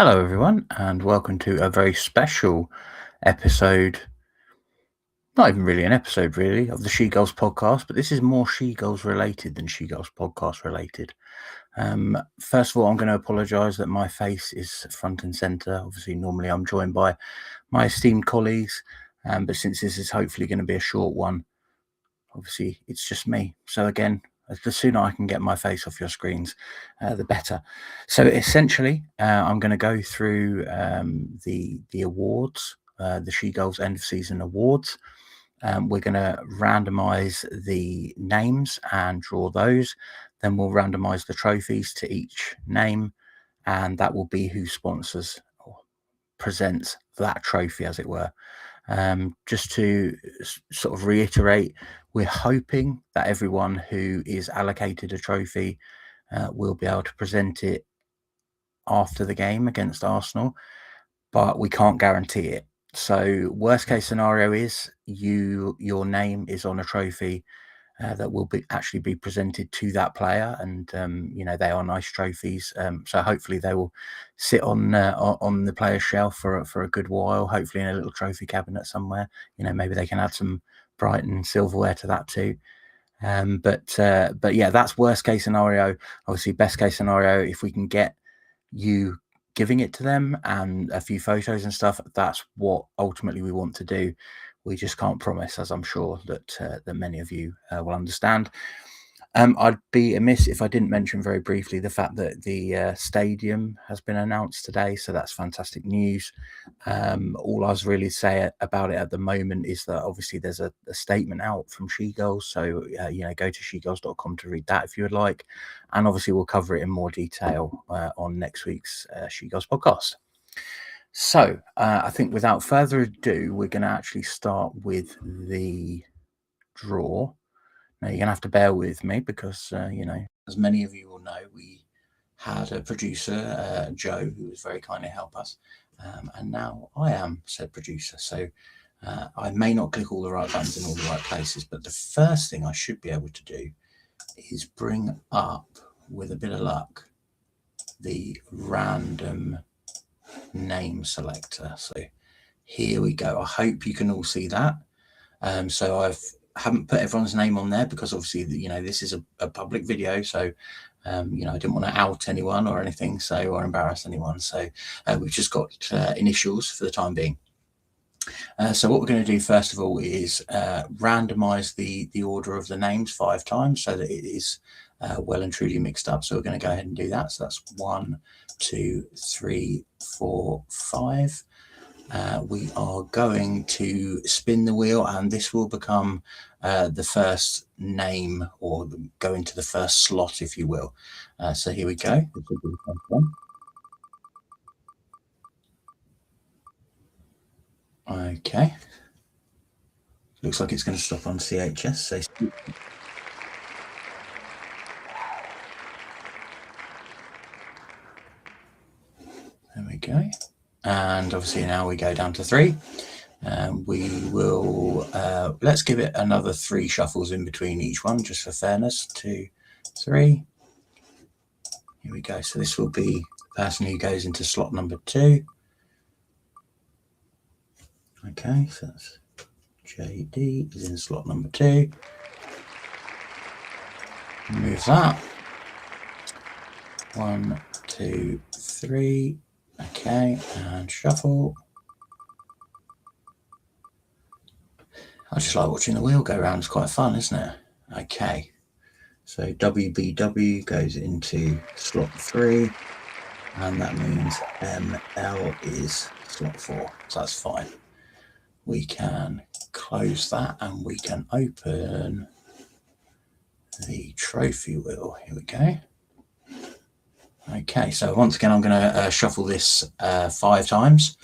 Hello, everyone, and welcome to a very special episode. Not even really an episode, really, of the SheGulls podcast, but this is more SheGulls related than SheGulls podcast related. First of all, I'm going to apologise that my face is front and centre. Obviously, normally I'm joined by my esteemed colleagues, but since this is hopefully going to be a short one, obviously it's just me. So again, the sooner I can get my face off your screens, the better. So essentially, I'm going to go through the awards, the SheGulls end of season awards. We're going to randomize the names and draw those. Then we'll randomize the trophies to each name, and that will be who sponsors or presents that trophy, as it were. Just to sort of reiterate, we're hoping that everyone who is allocated a trophy will be able to present it after the game against Arsenal, but we can't guarantee it. So worst case scenario is your name is on a trophy that will actually be presented to that player, and they are nice trophies. So hopefully they will sit on the player's shelf for a good while. Hopefully in a little trophy cabinet somewhere. Maybe they can add some Brighton silverware to that too. But yeah, that's worst case scenario. Obviously, best case scenario, if we can get you giving it to them and a few photos and stuff, that's what ultimately we want to do. We just can't promise, as I'm sure that many of you will understand. I'd be amiss if I didn't mention very briefly the fact that the stadium has been announced today, so that's fantastic news. All I was really say about it at the moment is that obviously there's a statement out from SheGulls, so go to shegulls.com to read that if you would like, and obviously we'll cover it in more detail on next week's SheGulls podcast. So I think without further ado, we're going to actually start with the draw. Now, you're going to have to bear with me because, as many of you will know, we had a producer, Joe, who was very kind to help us. And now I am said producer. So I may not click all the right buttons in all the right places, but the first thing I should be able to do is bring up, with a bit of luck, the random name selector. So here we go. I hope you can all see that. So I haven't put everyone's name on there because obviously this is a public video, so I didn't want to out anyone or anything, or embarrass anyone. So we've just got initials for the time being. So what we're going to do first of all is randomize the order of the names 5 times so that it is well and truly mixed up. So we're going to go ahead and do that. So that's 1, 2, 3, 4, 5. We are going to spin the wheel, and this will become the first name, or go into the first slot, if you will. So here we go. Okay. Looks like it's going to stop on CHS. So there we go. And obviously now we go down to 3. We will, let's give it another 3 shuffles in between each one, just for fairness. 2, 3. Here we go. So this will be the person who goes into slot number 2. Okay, so that's JD is in slot number 2. Move that. 1, 2, 3. Okay, and shuffle. I just like watching the wheel go around. It's quite fun, isn't it? Okay, so WBW goes into slot 3, and that means ML is slot 4. So that's fine. We can close that, and we can open the trophy wheel. Here we go. Okay, so once again, I'm going to shuffle this 5 times.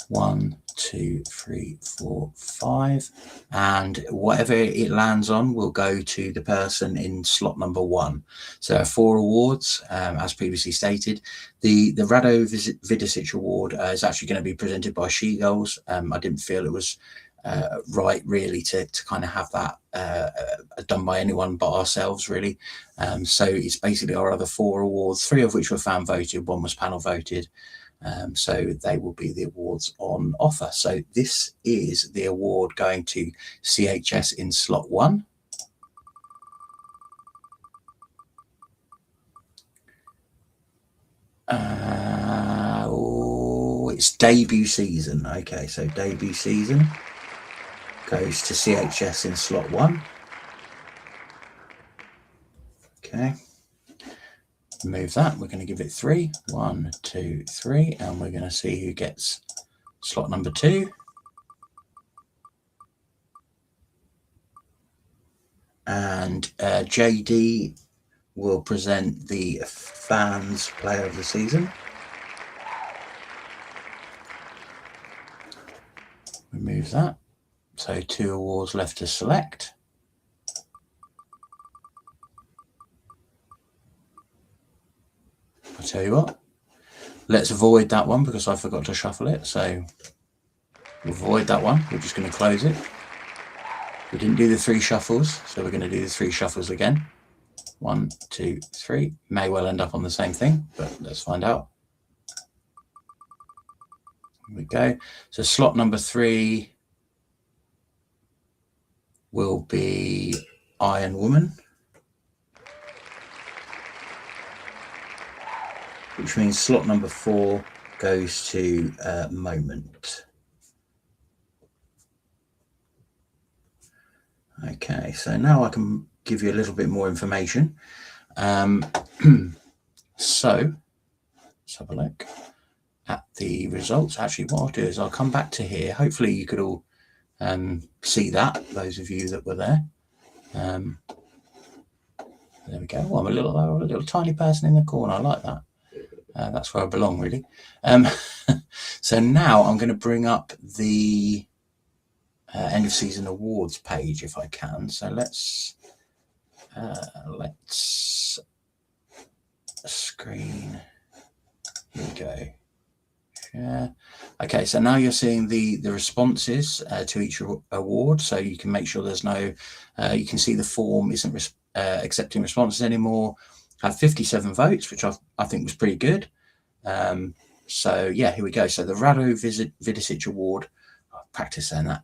1, 2, 3, 4, 5, and whatever it lands on will go to the person in slot number 1. So 4 awards, as previously stated. The Rado Vidicic award is actually going to be presented by SheGulls. I didn't feel it was right really to kind of have that done by anyone but ourselves, really. So it's basically our other 4 awards, 3 of which were fan voted, 1 was panel voted. So they will be the awards on offer. So this is the award going to CHS in slot 1. It's debut season. Okay, so debut season goes to CHS in slot 1. Okay. Move that. We're going to give it 3. 1, 2, 3. And we're going to see who gets slot number 2. And JD will present the Fans Player of the Season. Remove that. So 2 awards left to select. I'll tell you what, let's avoid that one because I forgot to shuffle it. So we'll avoid that one. We're just going to close it. We didn't do the 3 shuffles, so we're going to do the 3 shuffles again. 1, 2, 3. May well end up on the same thing, but let's find out. Here we go. So slot number 3 will be Iron Woman, which means slot number 4 goes to Moment. Okay, so now I can give you a little bit more information. So let's have a look at the results. Actually, what I'll do is I'll come back to here. Hopefully you could all see that, those of you that were there. There we go. Well, I'm a little tiny person in the corner. I like that. That's where I belong, really. So now I'm going to bring up the end of season awards page if I can. So let's screen. Here we go. Yeah. Okay, so now you're seeing the responses to each award, so you can make sure there's no. You can see the form isn't accepting responses anymore. Had 57 votes, which I think was pretty good. So yeah, here we go. So the Rado Vidicic Award, practice saying that,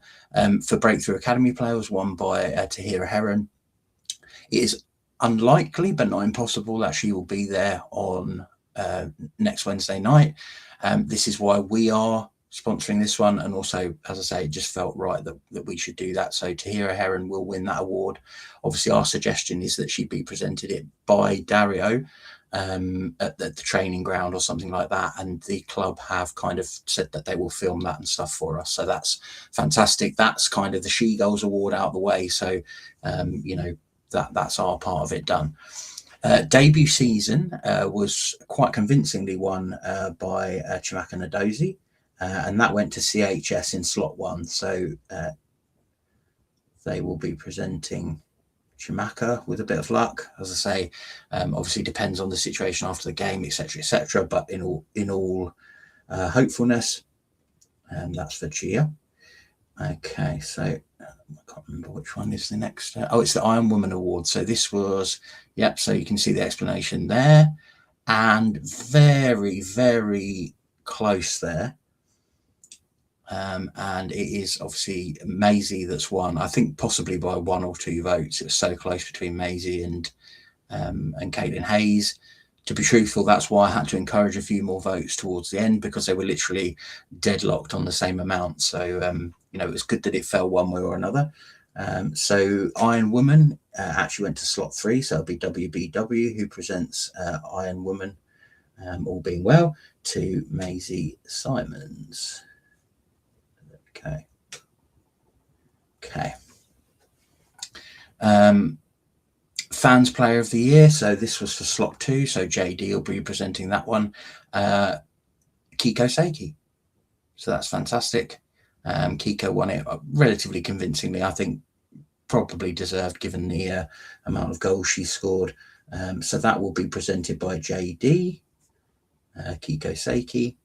for Breakthrough Academy Player was won by Tahira Heron. It is unlikely, but not impossible, that she will be there on next Wednesday night. This is why we are sponsoring this one, and also, as I say, it just felt right that we should do that. So Tahira Heron will win that award. Obviously, our suggestion is that she be presented it by Dario at the training ground or something like that, and the club have kind of said that they will film that and stuff for us, so that's fantastic. That's kind of the SheGulls award out of the way, so you know, that's our part of it done. Debut season was quite convincingly won by Chimaka Nadozi, and that went to CHS in slot 1. So they will be presenting Chimaka with a bit of luck. As I say, obviously depends on the situation after the game, etc., etc. But in all hopefulness, that's for Chia. Okay, so I can't remember which one is the next. Oh, it's the Iron Woman Award. So this was, yep. So you can see the explanation there, and very, very close there. And it is obviously Maisie that's won. I think possibly by 1 or 2 votes. It was so close between Maisie and Caitlin Hayes. To be truthful, that's why I had to encourage a few more votes towards the end, because they were literally deadlocked on the same amount. So you know, it was good that it fell one way or another. So Iron Woman actually went to slot 3, so it'll be WBW who presents Iron Woman, all being well, to Maisie Simons. Okay. Fans Player of the Year. So this was for slot 2. So JD will be presenting that one. Kiko Seiki. So that's fantastic. Kiko won it relatively convincingly. I think probably deserved given the amount of goals she scored. So that will be presented by JD. Kiko Seiki.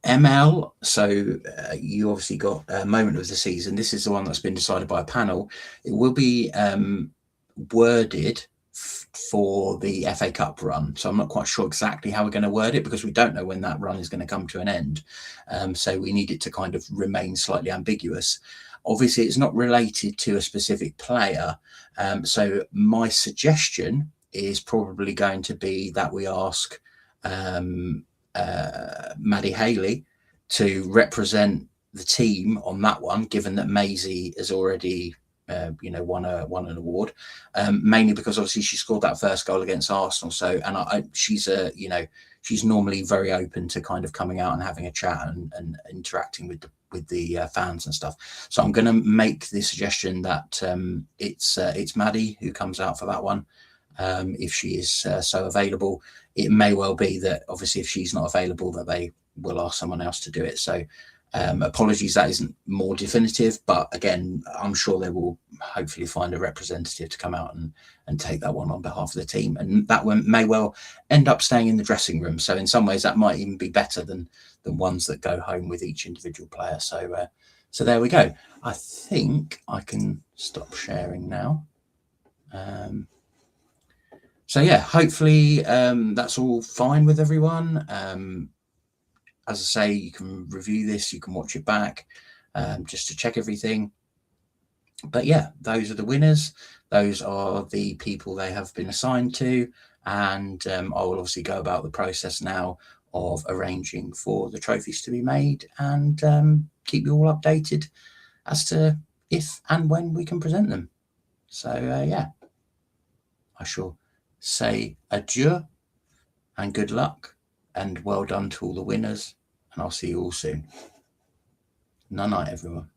ML, so you obviously got a moment of the season. This is the one that's been decided by a panel. It will be worded for the FA Cup run. So I'm not quite sure exactly how we're going to word it, because we don't know when that run is going to come to an end. So we need it to kind of remain slightly ambiguous. Obviously, it's not related to a specific player. So my suggestion is probably going to be that we ask Maddie Haley to represent the team on that one, given that Maisie has already won an award, mainly because obviously she scored that first goal against Arsenal. So, and she's she's normally very open to kind of coming out and having a chat and interacting with the fans and stuff. So I'm going to make the suggestion that it's Maddie who comes out for that one, if she is so available. It may well be that obviously if she's not available, that they will ask someone else to do it. So apologies, that isn't more definitive, but again, I'm sure they will hopefully find a representative to come out and take that one on behalf of the team, and that one may well end up staying in the dressing room. So in some ways that might even be better than ones that go home with each individual player. So there we go. I think I can stop sharing now. So yeah, hopefully that's all fine with everyone. As I say, you can review this, you can watch it back, just to check everything. But yeah, those are the winners. Those are the people they have been assigned to. And I will obviously go about the process now of arranging for the trophies to be made, and keep you all updated as to if and when we can present them. So yeah, I shall say adieu and good luck, and well done to all the winners, and I'll see you all soon. Night, everyone.